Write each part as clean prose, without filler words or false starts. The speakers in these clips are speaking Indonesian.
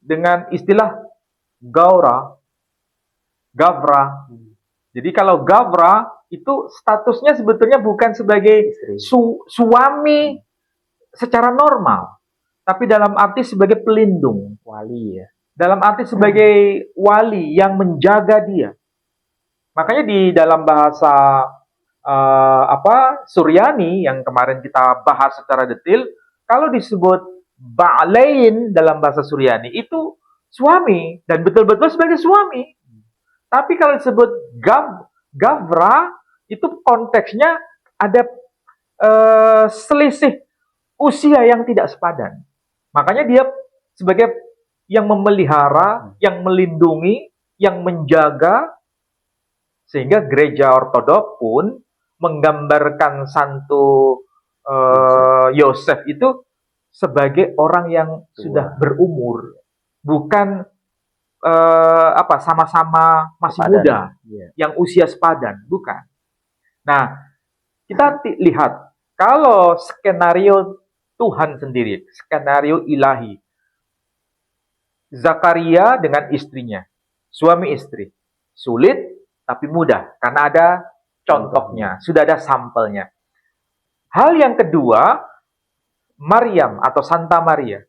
dengan istilah gaura, gavra. Jadi kalau gavra itu statusnya sebetulnya bukan sebagai suami secara normal, tapi dalam arti sebagai pelindung, Wali ya. dalam arti sebagai wali yang menjaga dia. Makanya di dalam bahasa Suryani yang kemarin kita bahas secara detail, kalau disebut ba'lain dalam bahasa Suryani itu suami dan betul-betul sebagai suami. Tapi kalau disebut gavra itu konteksnya ada selisih usia yang tidak sepadan. Makanya dia sebagai yang memelihara, yang melindungi, yang menjaga, sehingga gereja ortodok pun menggambarkan Santo Yosef itu sebagai orang yang sudah berumur, bukan sama-sama masih sepadan, muda, yang usia sepadan, bukan. Nah, kita lihat kalau skenario Tuhan sendiri, skenario ilahi, Zakaria dengan istrinya, suami istri, sulit tapi mudah karena ada contohnya, sudah ada sampelnya. Hal yang kedua, Maryam atau Santa Maria,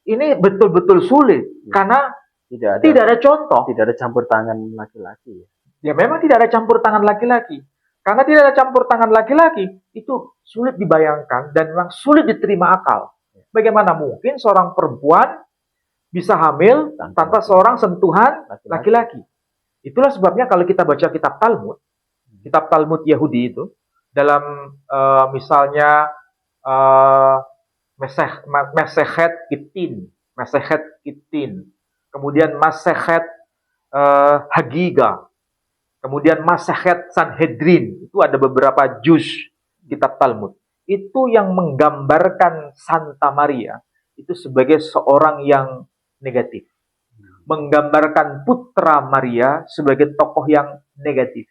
ini betul-betul sulit karena tidak ada contoh, tidak ada campur tangan laki-laki. Ya memang tidak ada campur tangan laki-laki. Karena tidak ada campur tangan laki-laki, itu sulit dibayangkan dan memang sulit diterima akal. Bagaimana mungkin seorang perempuan bisa hamil tanpa seorang sentuhan laki-laki? Itulah sebabnya kalau kita baca kitab Talmud Yahudi itu, dalam misalnya Mesechet Kitin, kemudian Masechet Hagiga, kemudian Masechet Sanhedrin, itu ada beberapa juz kitab Talmud. Itu yang menggambarkan Santa Maria itu sebagai seorang yang negatif. Menggambarkan Putra Maria sebagai tokoh yang negatif.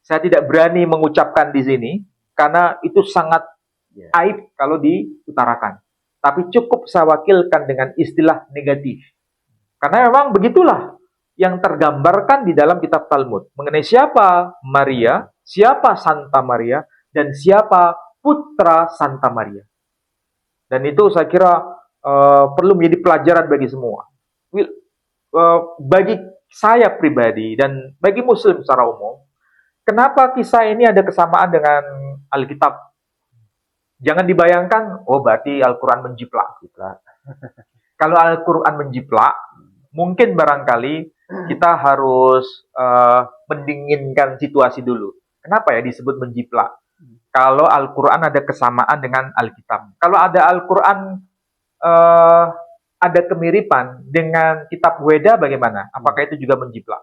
Saya tidak berani mengucapkan di sini karena itu sangat aib kalau diutarakan. Tapi cukup saya wakilkan dengan istilah negatif. Karena memang begitulah yang tergambarkan di dalam kitab Talmud. Mengenai siapa Maria, siapa Santa Maria, dan siapa Putra Santa Maria. Dan itu saya kira perlu menjadi pelajaran bagi semua. Bagi saya pribadi dan bagi Muslim secara umum, kenapa kisah ini ada kesamaan dengan Alkitab? Jangan dibayangkan, oh berarti Al-Quran menjiplak. Kalau Al-Quran menjiplak, mungkin barangkali kita harus mendinginkan situasi dulu. Kenapa ya disebut menjiplak? Kalau Al-Quran ada kesamaan dengan Alkitab. Kalau ada Al-Quran ada kemiripan dengan kitab Weda, bagaimana? Apakah itu juga menjiplak?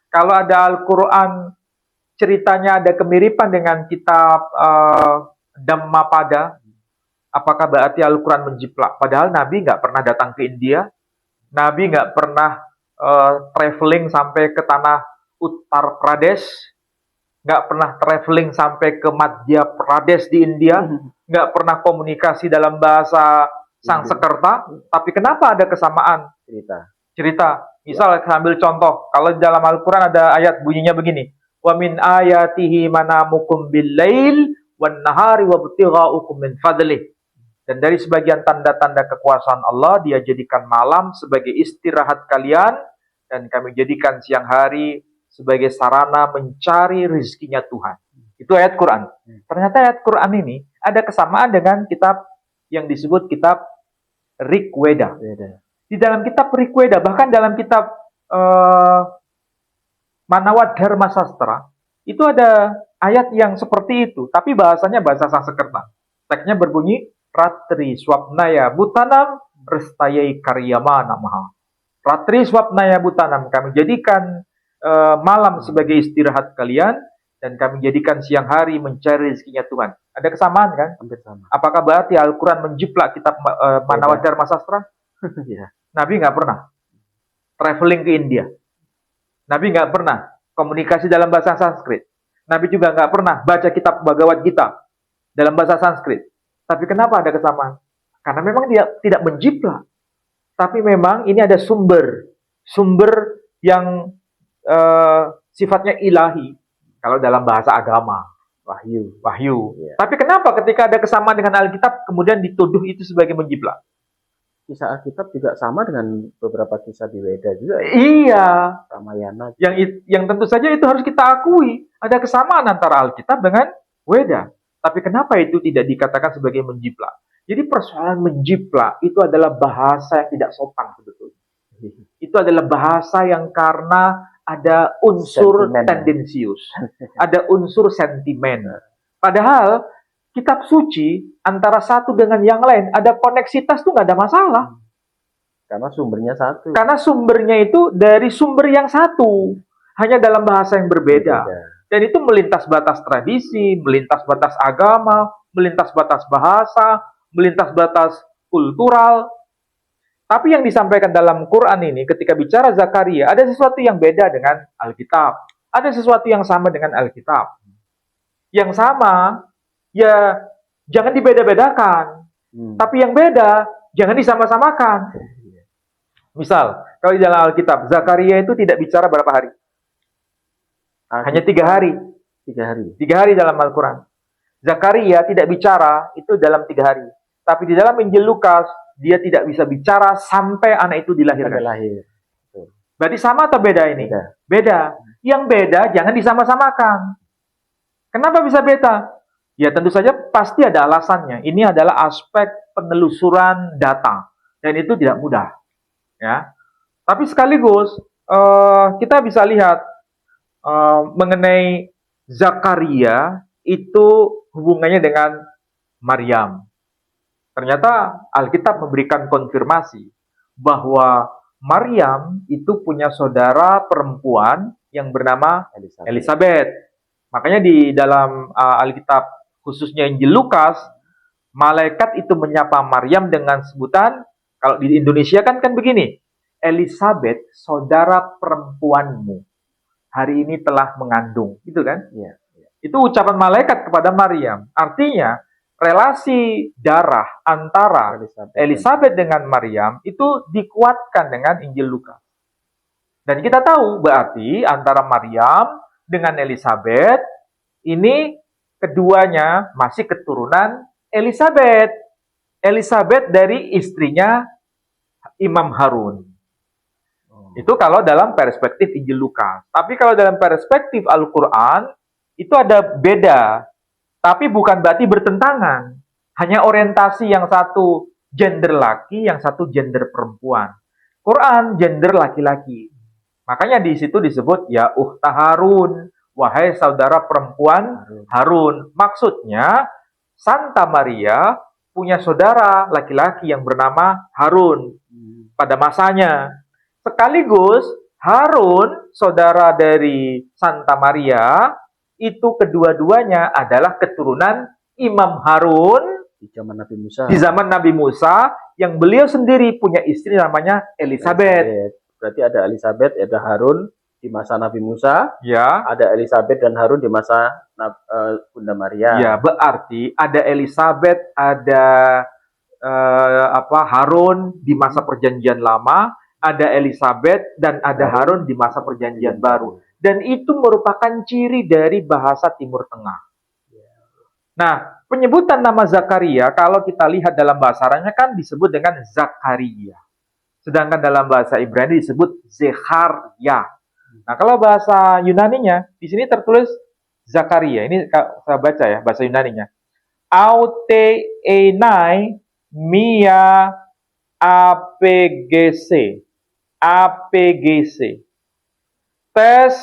Kalau ada Al-Quran ceritanya ada kemiripan dengan kitab Dhammapada, apakah berarti Al-Quran menjiplak? Padahal Nabi nggak pernah datang ke India, Nabi nggak pernah traveling sampai ke tanah Uttar Pradesh, nggak pernah traveling sampai ke Madhya Pradesh di India, nggak pernah komunikasi dalam bahasa Sangsekerta, tapi kenapa ada kesamaan cerita? Misal sambil contoh, kalau di dalam Al-Quran ada ayat bunyinya begini, wa min ayatihi manamukum bil-lail wan nahari wabtigha'ukum min fadlih. Dan dari sebagian tanda-tanda kekuasaan Allah, Dia jadikan malam sebagai istirahat kalian, dan kami jadikan siang hari sebagai sarana mencari rezekinya Tuhan. Itu ayat Quran. Ternyata ayat Quran ini ada kesamaan dengan kitab yang disebut kitab Rig Weda. Di dalam kitab Rig Weda, bahkan dalam kitab Manawat Dharma Sastra, itu ada ayat yang seperti itu, tapi bahasanya bahasa Sanskerta. Teksnya berbunyi, Ratri swapnaya butanam restayai karyama namaha. Ratri swapnaya butanam, kami jadikan malam sebagai istirahat kalian, dan kami jadikan siang hari mencari rezekinya Tuhan. Ada kesamaan kan? Hampir sama. Apakah berarti Al-Quran menjiplak kitab Manawat Dharma Sastra? Ya. Nabi nggak pernah traveling ke India. Nabi nggak pernah komunikasi dalam bahasa Sanskrit. Nabi juga nggak pernah baca kitab Bhagavad Gita dalam bahasa Sanskrit. Tapi kenapa ada kesamaan? Karena memang dia tidak menjiplak. Tapi memang ini ada sumber yang sifatnya ilahi kalau dalam bahasa agama, wahyu. Iya. Tapi kenapa ketika ada kesamaan dengan Alkitab kemudian dituduh itu sebagai menjiplak? Kisah Alkitab juga sama dengan beberapa kisah di Weda juga ya. Iya, Ramayana. yang tentu saja itu harus kita akui. Ada kesamaan antara Alkitab dengan Weda. Tapi kenapa itu tidak dikatakan sebagai menjiplak? Jadi persoalan menjiplak itu adalah bahasa yang tidak sopan sebetulnya. Itu adalah bahasa yang karena ada unsur Sentimen. tendensius, ada unsur sentimen. Padahal kitab suci antara satu dengan yang lain ada koneksitas tuh nggak ada masalah. Karena sumbernya satu. Karena sumbernya itu dari sumber yang satu, hanya dalam bahasa yang berbeda. Dan itu melintas batas tradisi, melintas batas agama, melintas batas bahasa, melintas batas kultural. Tapi yang disampaikan dalam Quran ini ketika bicara Zakaria, ada sesuatu yang beda dengan Alkitab. Ada sesuatu yang sama dengan Alkitab. Yang sama, ya jangan dibeda-bedakan. Tapi yang beda, jangan disama-samakan. Misal, kalau di dalam Alkitab, Zakaria itu tidak bicara berapa hari? Hanya 3 hari. 3 hari. 3 hari dalam Al-Quran. Zakaria tidak bicara itu dalam 3 hari. Tapi di dalam Injil Lukas, dia tidak bisa bicara sampai anak itu dilahirkan. Lahir. Berarti sama atau beda ini? Beda. Beda. Yang beda jangan disama-samakan. Kenapa bisa beda? Ya tentu saja pasti ada alasannya. Ini adalah aspek penelusuran data. Dan itu tidak mudah. Ya. Tapi sekaligus kita bisa lihat mengenai Zakaria itu hubungannya dengan Maryam. Ternyata Alkitab memberikan konfirmasi bahwa Maryam itu punya saudara perempuan yang bernama Elizabeth. Makanya di dalam Alkitab, khususnya Injil Lukas, malaikat itu menyapa Maryam dengan sebutan, kalau di Indonesia kan begini, Elizabeth, saudara perempuanmu, hari ini telah mengandung. Gitu kan? Ya. Itu ucapan malaikat kepada Maryam. Artinya, relasi darah antara Elizabeth dengan Maryam itu dikuatkan dengan Injil Lukas. Dan kita tahu berarti antara Maryam dengan Elizabeth ini keduanya masih keturunan Elizabeth. Elizabeth dari istrinya Imam Harun. Itu kalau dalam perspektif Injil Lukas. Tapi kalau dalam perspektif Al-Quran itu ada beda. Tapi bukan berarti bertentangan. Hanya orientasi yang satu gender laki, yang satu gender perempuan. Quran gender laki-laki. Makanya di situ disebut ya ukhta Harun, wahai saudara perempuan Harun. Maksudnya Santa Maria punya saudara laki-laki yang bernama Harun pada masanya. Sekaligus Harun, saudara dari Santa Maria, itu kedua-duanya adalah keturunan Imam Harun di zaman Nabi Musa. Di zaman Nabi Musa, yang beliau sendiri punya istri namanya Elizabeth. Berarti ada Elizabeth, ada Harun di masa Nabi Musa. Ya. Ada Elizabeth dan Harun di masa Bunda Maria. Ya, berarti ada Elizabeth, ada Harun di masa Perjanjian Lama, ada Elizabeth dan ada Harun di masa Perjanjian Baru. Dan itu merupakan ciri dari bahasa Timur Tengah. Nah, penyebutan nama Zakaria, kalau kita lihat dalam bahasa Arabnya kan disebut dengan Zakaria. Sedangkan dalam bahasa Ibrani disebut Zechariah. Nah, kalau bahasa Yunaninya, di sini tertulis Zakaria. Ini saya baca ya, bahasa Yunaninya. Aute enai mia apgc. APGC. Tes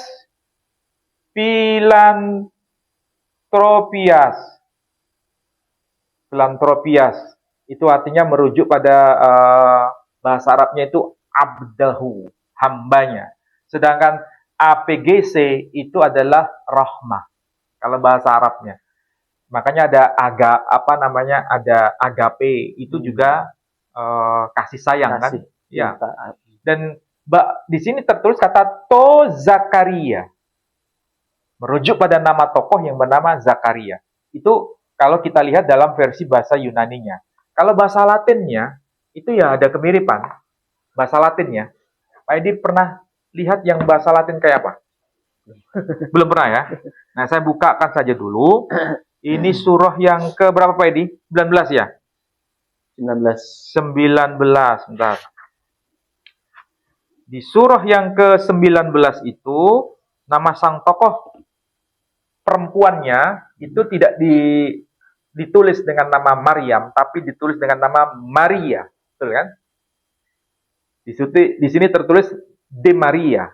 Philanthropias. Philanthropias. Itu artinya merujuk pada bahasa Arabnya itu abdahu, hambanya. Sedangkan APGC itu adalah rahmah. Kalau bahasa Arabnya. Makanya ada ada agape, itu juga kasih sayang kan? Ya. Dan di sini tertulis kata To Zakaria. Merujuk pada nama tokoh yang bernama Zakaria. Itu kalau kita lihat dalam versi bahasa Yunaninya. Kalau bahasa Latinnya, itu ya ada kemiripan. bahasa Latin ya. Pak Edi pernah lihat yang bahasa Latin kayak apa? Belum pernah ya? Nah, saya bukakan saja dulu. Ini surah yang ke berapa Pak Edi? 19 ya? 19. 19, bentar. Di surah yang ke-19 itu, nama sang tokoh perempuannya itu tidak ditulis dengan nama Maryam, tapi ditulis dengan nama Maria. Betul kan? Di sini tertulis De Maria.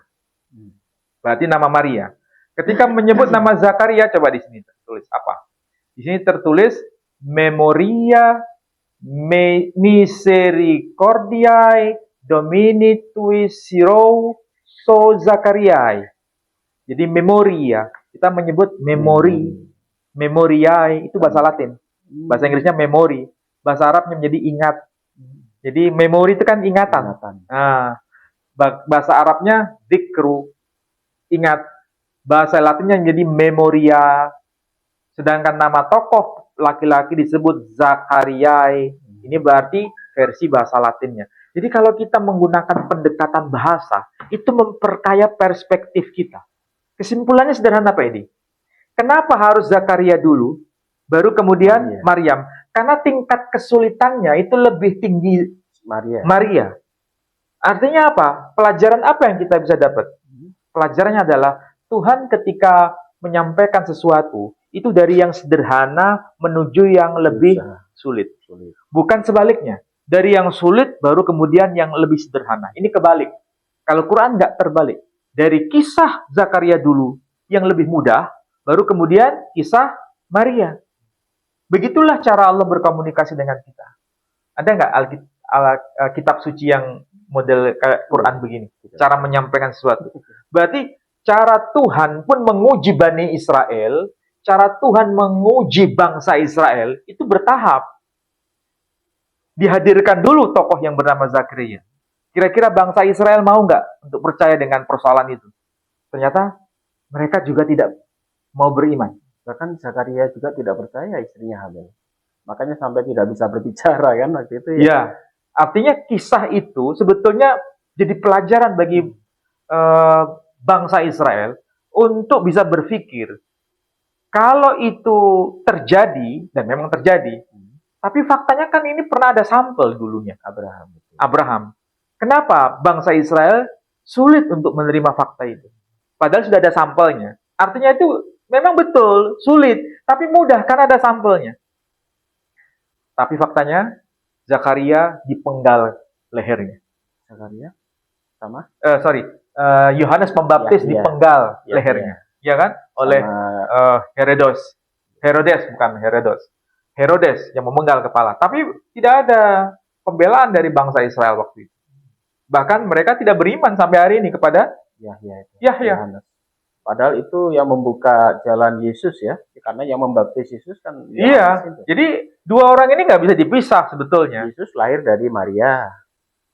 Berarti nama Maria. Ketika menyebut nama Zakaria, coba di sini tertulis apa? Di sini tertulis Memoria Misericordiae Domini tui siro so Zakariai. Jadi memoria, kita menyebut memori, memoriae itu bahasa Latin. Bahasa Inggrisnya memori, bahasa Arabnya menjadi ingat. Jadi memori itu kan ingatan. Nah, bahasa Arabnya dikru, ingat. Bahasa Latinnya menjadi memoria. Sedangkan nama tokoh laki-laki disebut Zakariai. Ini berarti versi bahasa Latinnya. Jadi kalau kita menggunakan pendekatan bahasa, itu memperkaya perspektif kita. Kesimpulannya sederhana Pak Edi. Kenapa harus Zakaria dulu, baru kemudian Maryam? Karena tingkat kesulitannya itu lebih tinggi Maria. Artinya apa? Pelajaran apa yang kita bisa dapat? Pelajarannya adalah Tuhan ketika menyampaikan sesuatu, itu dari yang sederhana menuju yang lebih sulit. Bukan sebaliknya. Dari yang sulit baru kemudian yang lebih sederhana. Ini kebalik. Kalau Quran nggak terbalik. Dari kisah Zakaria dulu yang lebih mudah, baru kemudian kisah Maria. Begitulah cara Allah berkomunikasi dengan kita. Ada nggak kitab suci yang model kayak Quran begini? Cara menyampaikan sesuatu. Berarti cara Tuhan pun menguji Bani Israel, cara Tuhan menguji bangsa Israel itu bertahap. Dihadirkan dulu tokoh yang bernama Zakaria. Kira-kira bangsa Israel mau nggak untuk percaya dengan persoalan itu? Ternyata mereka juga tidak mau beriman. Bahkan Zakaria juga tidak percaya istrinya hamil. Makanya sampai tidak bisa berbicara kan waktu itu ya. Ya, artinya kisah itu sebetulnya jadi pelajaran bagi bangsa Israel untuk bisa berpikir kalau itu terjadi, dan memang terjadi, tapi faktanya kan ini pernah ada sampel dulunya, Abraham. Kenapa bangsa Israel sulit untuk menerima fakta itu? Padahal sudah ada sampelnya. Artinya itu memang betul, sulit, tapi mudah karena ada sampelnya. Tapi faktanya, Zakaria dipenggal lehernya. Zakaria? Sama? Yohanes Pembaptis dipenggal lehernya. Ya kan? Oleh Herodes yang memenggal kepala. Tapi tidak ada pembelaan dari bangsa Israel waktu itu. Bahkan mereka tidak beriman sampai hari ini kepada Yahya. Padahal itu yang membuka jalan Yesus ya. Karena yang membaptis Yesus kan. Iya. Jadi dua orang ini nggak bisa dipisah sebetulnya. Yesus lahir dari Maria.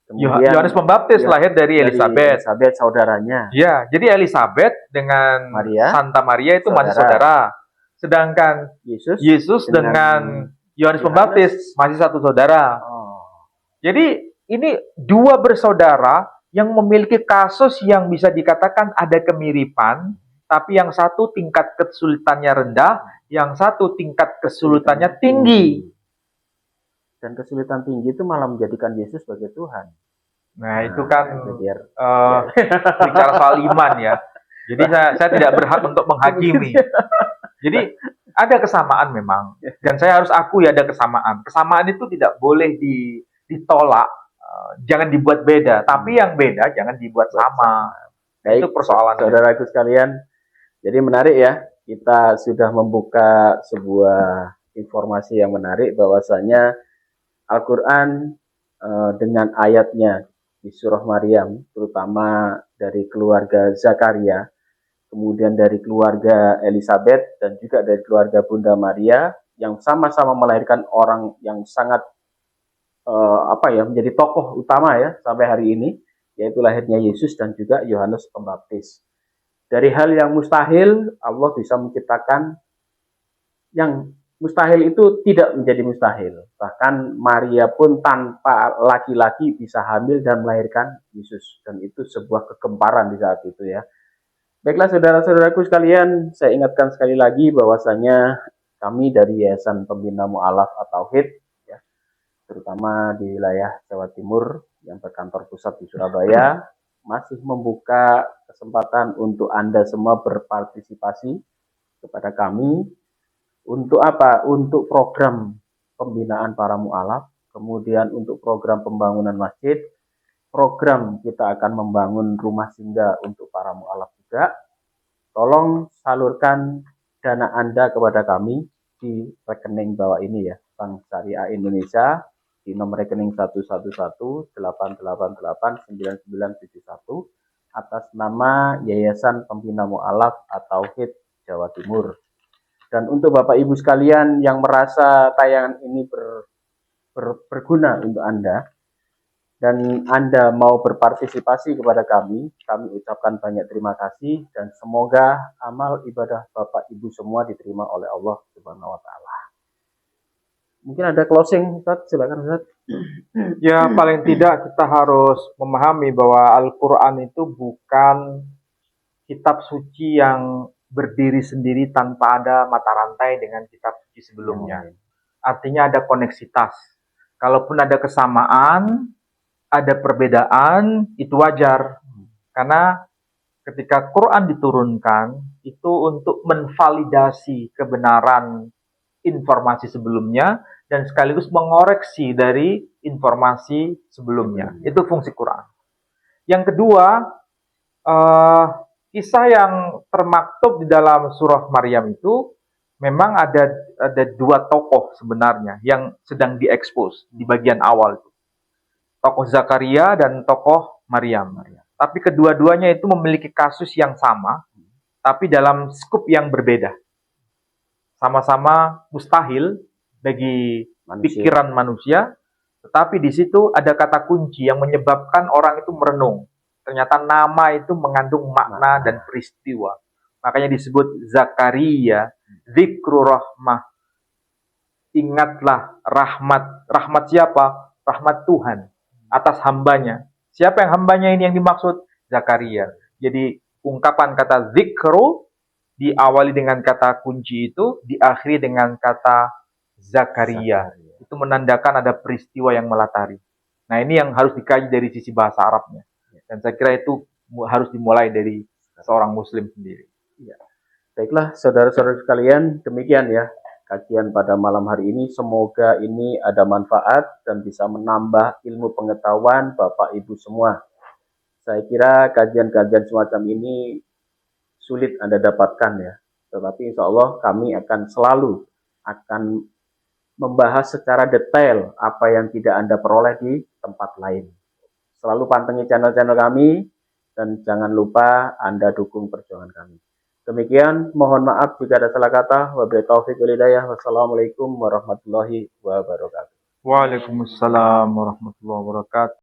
Yohanes Pembaptis lahir dari Elizabeth. Elizabeth saudaranya. Ya, jadi Elizabeth dengan Santa Maria itu masih saudara. Sedangkan Yesus dengan Yohanes Pembaptis masih satu saudara. Jadi ini dua bersaudara yang memiliki kasus yang bisa dikatakan ada kemiripan, tapi yang satu tingkat kesulitannya rendah, yang satu tingkat kesulitannya tinggi. Dan kesulitan tinggi itu malah menjadikan Yesus sebagai Tuhan. Nah, itu kan bicara soal iman ya. Jadi saya tidak berhak untuk menghakimi. Jadi ada kesamaan memang. Dan saya harus akui ada kesamaan. Kesamaan itu tidak boleh ditolak. Jangan dibuat beda. Tapi yang beda jangan dibuat sama. Baik, itu persoalan. Saudaraku sekalian. Jadi menarik ya. Kita sudah membuka sebuah informasi yang menarik bahwasanya Al-Quran dengan ayatnya di surah Maryam, terutama dari keluarga Zakaria, kemudian dari keluarga Elizabeth, dan juga dari keluarga Bunda Maria, yang sama-sama melahirkan orang yang sangat menjadi tokoh utama ya sampai hari ini, yaitu lahirnya Yesus dan juga Yohanes Pembaptis. Dari hal yang mustahil, Allah bisa menciptakan yang mustahil itu tidak menjadi mustahil. Bahkan Maria pun tanpa laki-laki bisa hamil dan melahirkan Yesus. Dan itu sebuah kegemparan di saat itu ya. Baiklah saudara-saudaraku sekalian, saya ingatkan sekali lagi bahwasanya kami dari Yayasan Pembina Mu'alaf atau HIT, ya, terutama di wilayah Jawa Timur yang berkantor pusat di Surabaya, masih membuka kesempatan untuk Anda semua berpartisipasi kepada kami. Untuk apa? Untuk program pembinaan para mu'alaf, kemudian untuk program pembangunan masjid, program kita akan membangun rumah singgah untuk para mu'alaf juga. Tolong salurkan dana Anda kepada kami di rekening bawah ini ya, Bank Syariah Indonesia di nomor rekening 11188899971 atas nama Yayasan Pembina Mu'alaf atau HIT Jawa Timur. Dan untuk Bapak Ibu sekalian yang merasa tayangan ini berguna untuk Anda, dan Anda mau berpartisipasi kepada kami ucapkan banyak terima kasih dan semoga amal ibadah Bapak Ibu semua diterima oleh Allah Subhanahu wa taala. Mungkin ada closing, Ustaz, silakan Ustaz. Ya, paling tidak kita harus memahami bahwa Al-Qur'an itu bukan kitab suci yang berdiri sendiri tanpa ada mata rantai dengan kitab suci sebelumnya. Artinya ada koneksitas. Kalaupun ada kesamaan, ada perbedaan, itu wajar. Karena ketika Quran diturunkan, itu untuk menvalidasi kebenaran informasi sebelumnya, dan sekaligus mengoreksi dari informasi sebelumnya. Itu fungsi Quran. Yang kedua, kisah yang termaktub di dalam surah Maryam itu, memang ada dua tokoh sebenarnya yang sedang diekspos di bagian awal itu. Tokoh Zakaria dan tokoh Maryam. Tapi kedua-duanya itu memiliki kasus yang sama, tapi dalam skup yang berbeda. Sama-sama mustahil bagi pikiran manusia, tetapi di situ ada kata kunci yang menyebabkan orang itu merenung. Ternyata nama itu mengandung makna dan peristiwa. Makanya disebut Zakaria, dzikru rahmah. Ingatlah rahmat. Rahmat siapa? Rahmat Tuhan atas hambanya. Siapa yang hambanya ini yang dimaksud? Zakaria. Jadi ungkapan kata zikru diawali dengan kata kunci itu, diakhiri dengan kata Zakaria. Itu menandakan ada peristiwa yang melatari. Nah, ini yang harus dikaji dari sisi bahasa Arabnya. Dan saya kira itu harus dimulai dari seorang muslim sendiri. Ya. Baiklah, saudara-saudara sekalian, demikian ya kajian pada malam hari ini. Semoga ini ada manfaat dan bisa menambah ilmu pengetahuan Bapak Ibu semua. Saya kira kajian-kajian semacam ini sulit Anda dapatkan ya. Tetapi insya Allah kami akan selalu membahas secara detail apa yang tidak Anda peroleh di tempat lain. Selalu pantengin channel-channel kami dan jangan lupa Anda dukung perjuangan kami. Demikian, mohon maaf jika ada salah kata. Wabillahi taufiq wal hidayah. Wassalamualaikum warahmatullahi wabarakatuh. Waalaikumsalam warahmatullahi wabarakatuh.